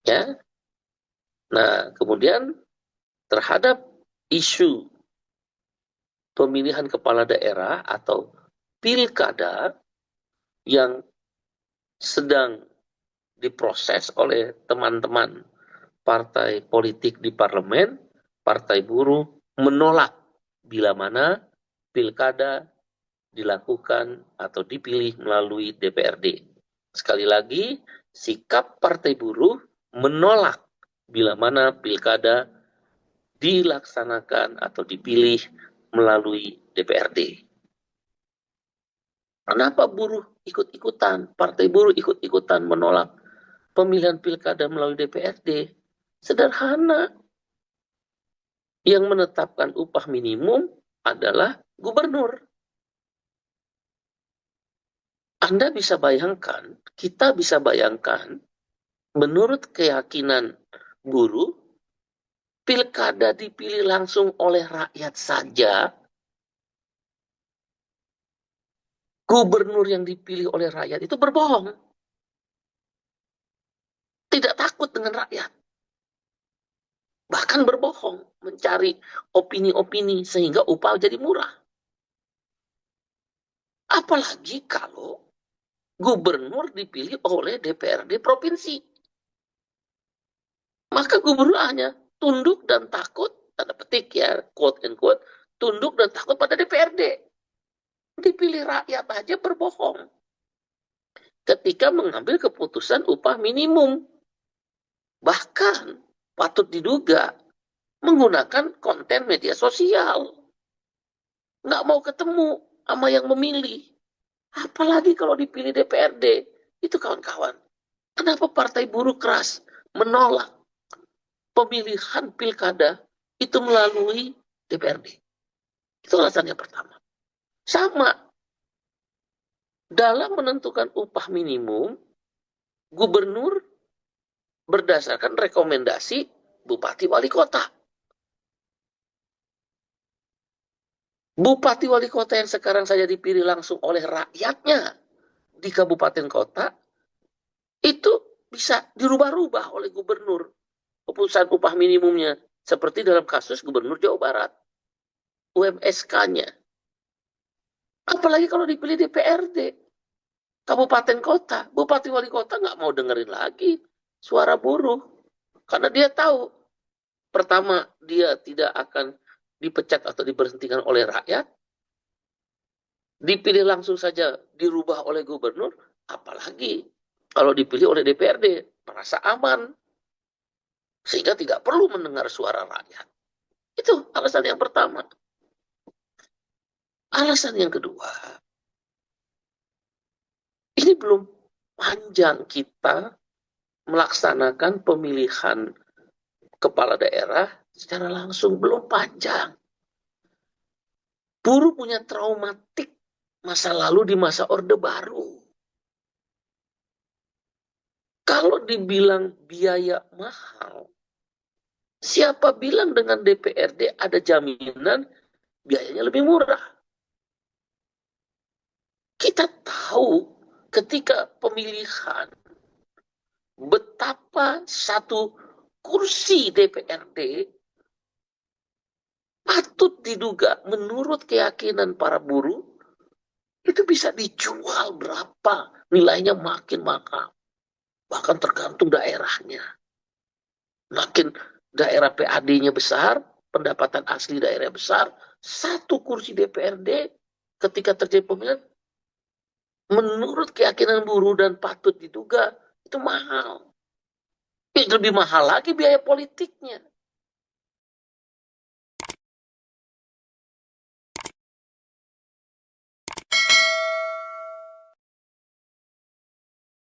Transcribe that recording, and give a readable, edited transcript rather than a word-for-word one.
Ya. Nah, kemudian terhadap isu pemilihan kepala daerah atau pilkada yang sedang diproses oleh teman-teman partai politik di parlemen, partai buruh menolak bila mana pilkada dilakukan atau dipilih melalui DPRD. Sekali lagi, sikap partai buruh menolak bila mana pilkada dilaksanakan atau dipilih melalui DPRD. Kenapa buruh ikut-ikutan, partai buruh ikut-ikutan menolak pemilihan pilkada melalui DPRD? Sederhana. Yang menetapkan upah minimum adalah gubernur. Anda bisa bayangkan, kita bisa bayangkan, menurut keyakinan buruh, pilkada dipilih langsung oleh rakyat saja, gubernur yang dipilih oleh rakyat itu berbohong. Tidak takut dengan rakyat. Bahkan berbohong, mencari opini-opini sehingga upah jadi murah. Apalagi kalau gubernur dipilih oleh DPRD provinsi. Maka gubernur hanya tunduk dan takut, tanda petik ya, quote and quote, tunduk dan takut pada DPRD. Dipilih rakyat aja berbohong ketika mengambil keputusan upah minimum. Bahkan patut diduga menggunakan konten media sosial. Nggak mau ketemu sama yang memilih. Apalagi kalau dipilih DPRD. Itu kawan-kawan. Kenapa partai buruh keras menolak pemilihan pilkada itu melalui DPRD? Itu alasan yang pertama. Sama. Dalam menentukan upah minimum, gubernur berdasarkan rekomendasi bupati wali kota. Bupati wali kota yang sekarang saja dipilih langsung oleh rakyatnya di kabupaten kota, itu bisa dirubah-rubah oleh gubernur keputusan upah minimumnya. Seperti dalam kasus gubernur Jawa Barat. UMSK-nya. Apalagi kalau dipilih DPRD. Kabupaten kota, bupati wali kota nggak mau dengerin lagi suara buruh. Karena dia tahu, pertama, dia tidak akan dipecat atau diberhentikan oleh rakyat. Dipilih langsung saja, dirubah oleh gubernur. Apalagi kalau dipilih oleh DPRD, merasa aman. Sehingga tidak perlu mendengar suara rakyat. Itu alasan yang pertama. Alasan yang kedua, ini belum panjang kita melaksanakan pemilihan kepala daerah secara langsung, belum panjang. Buruh punya traumatik masa lalu di masa Orde Baru. Kalau dibilang biaya mahal, siapa bilang dengan DPRD ada jaminan biayanya lebih murah? Kita tahu ketika pemilihan betapa satu kursi DPRD patut diduga menurut keyakinan para buruh itu bisa dijual berapa, nilainya makin mahal. Bahkan tergantung daerahnya. Makin daerah PAD-nya besar, pendapatan asli daerah besar, satu kursi DPRD ketika terjadi pemilihan, menurut keyakinan buruh dan patut diduga, itu mahal. Lebih mahal lagi biaya politiknya.